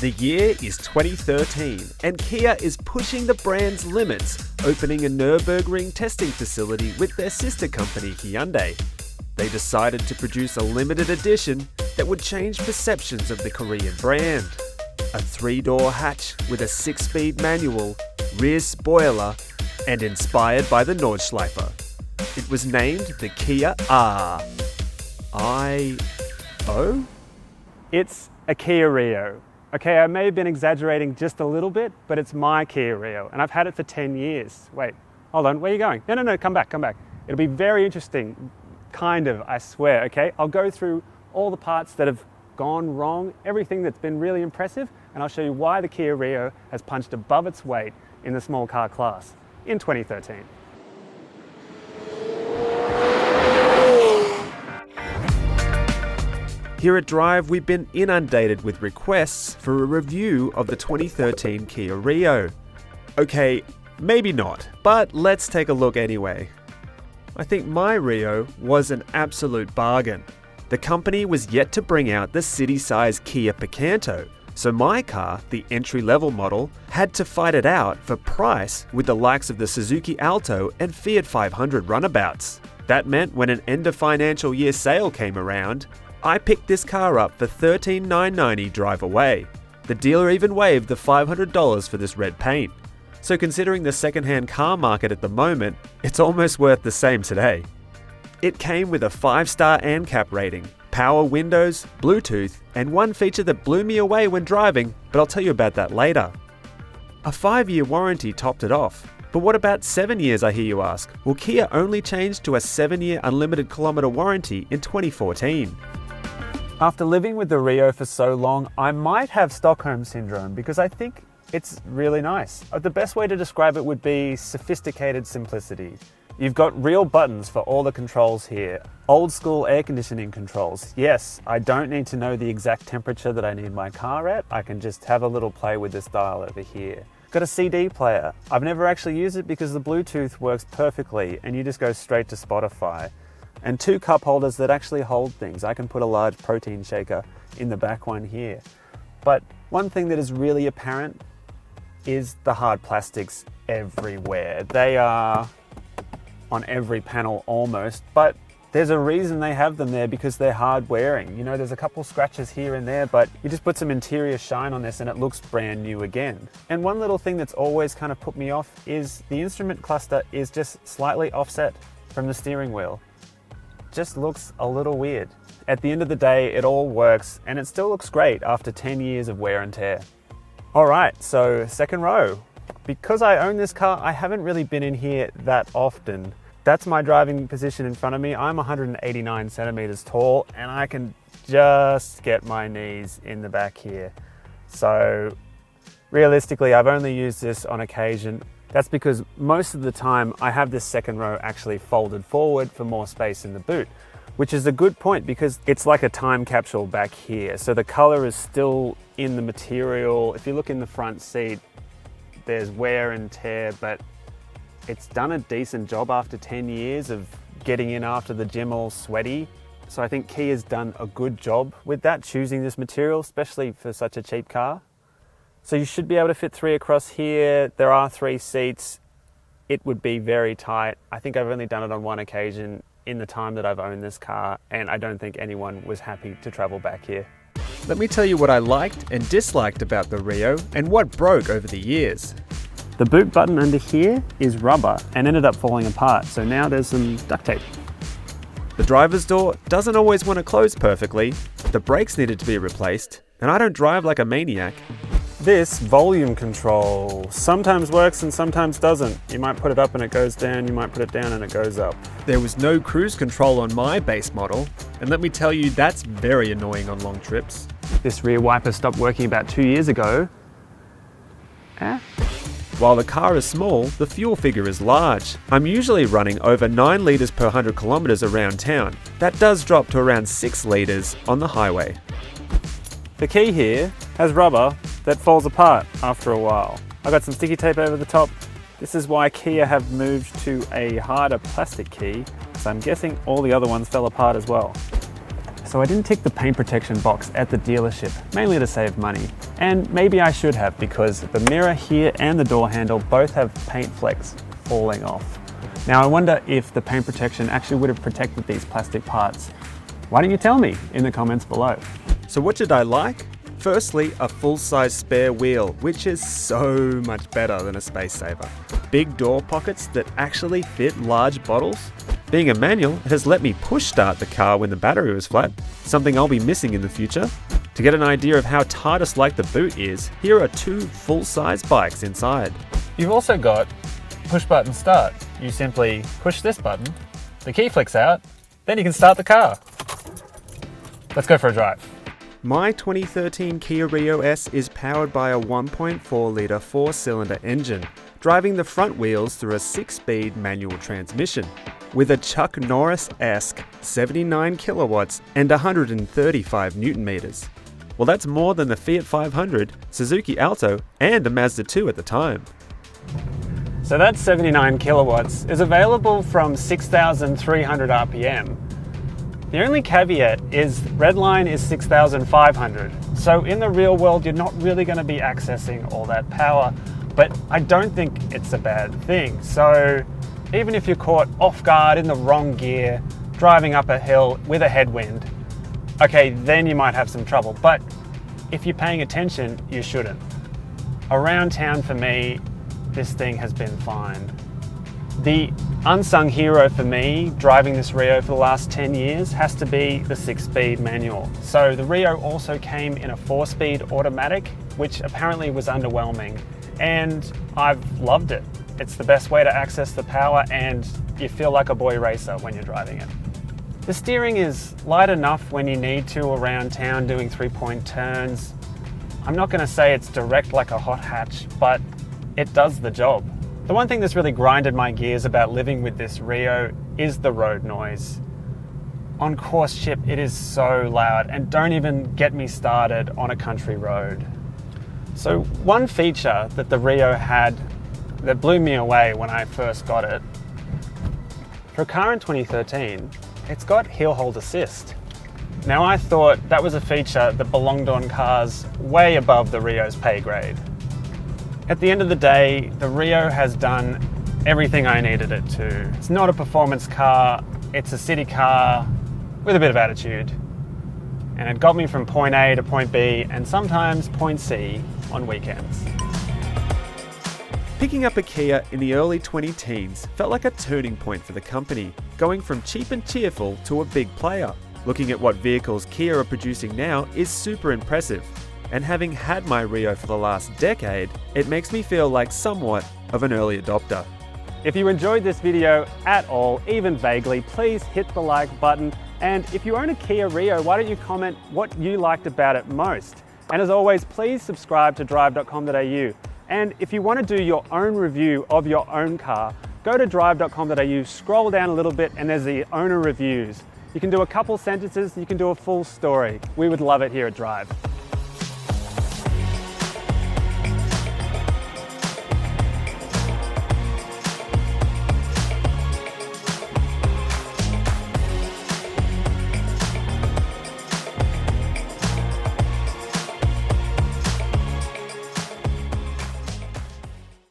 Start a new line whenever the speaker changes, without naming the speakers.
The year is 2013 and Kia is pushing the brand's limits, opening a Nurburgring testing facility with their sister company Hyundai. They decided to produce a limited edition that would change perceptions of the Korean brand. A 3-door hatch with a 6-speed manual, rear spoiler, and inspired by the Nordschleifer. It was named the Kia I-O?
It's a Kia Rio. Okay, I may have been exaggerating just a little bit, but it's my Kia Rio, and I've had it for 10 years. Wait, hold on, where are you going? No, come back. It'll be very interesting, kind of, I swear, okay? I'll go through all the parts that have gone wrong, everything that's been really impressive, and I'll show you why the Kia Rio has punched above its weight in the small car class in 2013.
Here at Drive, we've been inundated with requests for a review of the 2013 Kia Rio. Okay, maybe not, but let's take a look anyway. I think my Rio was an absolute bargain. The company was yet to bring out the city-size Kia Picanto, so my car, the entry-level model, had to fight it out for price with the likes of the Suzuki Alto and Fiat 500 runabouts. That meant when an end of financial year sale came around, I picked this car up for $13,990 drive away. The dealer even waived the $500 for this red paint. So considering the second-hand car market at the moment, it's almost worth the same today. It came with a 5-star ANCAP rating, power windows, Bluetooth, and one feature that blew me away when driving, but I'll tell you about that later. A 5-year warranty topped it off. But what about 7 years, I hear you ask? Well, Kia only changed to a 7-year unlimited kilometre warranty in 2014.
After living with the Rio for so long, I might have Stockholm Syndrome because I think it's really nice. The best way to describe it would be sophisticated simplicity. You've got real buttons for all the controls here. Old school air conditioning controls. Yes, I don't need to know the exact temperature that I need my car at. I can just have a little play with this dial over here. Got a CD player. I've never actually used it because the Bluetooth works perfectly and you just go straight to Spotify. And 2 cup holders that actually hold things. I can put a large protein shaker in the back one here. But one thing that is really apparent is the hard plastics everywhere. They are on every panel almost, but there's a reason they have them there because they're hard wearing. You know, there's a couple scratches here and there, but you just put some interior shine on this and it looks brand new again. And one little thing that's always kind of put me off is the instrument cluster is just slightly offset from the steering wheel. Just looks a little weird. At the end of the day, it all works and it still looks great after 10 years of wear and tear. All right, so second row. Because I own this car, I haven't really been in here that often. That's my driving position in front of me. I'm 189 centimeters tall and I can just get my knees in the back here. So realistically, I've only used this on occasion. That's because most of the time I have this second row actually folded forward for more space in the boot, which is a good point because it's like a time capsule back here. So the color is still in the material. If you look in the front seat, there's wear and tear, but it's done a decent job after 10 years of getting in after the gym all sweaty. So I think Kia's done a good job with that, choosing this material, especially for such a cheap car. So you should be able to fit 3 across here. There are 3 seats. It would be very tight. I think I've only done it on one occasion in the time that I've owned this car, and I don't think anyone was happy to travel back here.
Let me tell you what I liked and disliked about the Rio and what broke over the years.
The boot button under here is rubber and ended up falling apart, so now there's some duct tape.
The driver's door doesn't always want to close perfectly, the brakes needed to be replaced, and I don't drive like a maniac.
This volume control sometimes works and sometimes doesn't. You might put it up and it goes down, you might put it down and it goes up.
There was no cruise control on my base model, and let me tell you, that's very annoying on long trips.
This rear wiper stopped working about 2 years ago.
While the car is small, the fuel figure is large. I'm usually running over 9 litres per 100 kilometres around town. That does drop to around 6 litres on the highway.
The key here has rubber that falls apart after a while. I got some sticky tape over the top. This is why Kia have moved to a harder plastic key, so I'm guessing all the other ones fell apart as well. so I didn't tick the paint protection box at the dealership, mainly to save money. And maybe I should have, because the mirror here and the door handle both have paint flecks falling off. Now I wonder if the paint protection actually would have protected these plastic parts. Why don't you tell me in the comments below?
So what did I like? Firstly, a full-size spare wheel, which is so much better than a space saver. Big door pockets that actually fit large bottles. Being a manual, it has let me push start the car when the battery was flat, something I'll be missing in the future. To get an idea of how TARDIS-like the boot is, here are 2 full-size bikes inside.
You've also got push button start. You simply push this button, the key flicks out, then you can start the car. Let's go for a drive.
My 2013 Kia Rio S is powered by a 1.4-litre 4-cylinder engine, driving the front wheels through a 6-speed manual transmission. With a Chuck Norris-esque 79 kilowatts and 135 newton meters. Well, that's more than the Fiat 500, Suzuki Alto, and a Mazda 2 at the time.
So that 79 kilowatts is available from 6,300 RPM. The only caveat is redline is 6,500. So in the real world, you're not really going to be accessing all that power, but I don't think it's a bad thing. So even if you're caught off guard in the wrong gear, driving up a hill with a headwind, okay, then you might have some trouble. But if you're paying attention, you shouldn't. Around town for me, this thing has been fine. The unsung hero for me, driving this Rio for the last 10 years, has to be the 6-speed manual. So the Rio also came in a 4-speed automatic, which apparently was underwhelming. And I've loved it. It's the best way to access the power, and you feel like a boy racer when you're driving it. The steering is light enough when you need to around town doing 3-point turns. I'm not going to say it's direct like a hot hatch, but it does the job. The one thing that's really grinded my gears about living with this Rio is the road noise. On course-ship, it is so loud, and don't even get me started on a country road. So one feature that the Rio had that blew me away when I first got it, for a car in 2013, it's got heel hold assist. Now I thought that was a feature that belonged on cars way above the Rio's pay grade. At the end of the day, the Rio has done everything I needed it to. It's not a performance car, it's a city car with a bit of attitude. And it got me from point A to point B and sometimes point C on weekends.
Picking up a Kia in the early 2010s felt like a turning point for the company, going from cheap and cheerful to a big player. Looking at what vehicles Kia are producing now is super impressive. And having had my Rio for the last decade, it makes me feel like somewhat of an early adopter.
If you enjoyed this video at all, even vaguely, please hit the like button. And if you own a Kia Rio, why don't you comment what you liked about it most? And as always, please subscribe to Drive.com.au. And if you want to do your own review of your own car, go to Drive.com.au, scroll down a little bit, and there's the owner reviews. You can do a couple sentences, you can do a full story. We would love it here at Drive.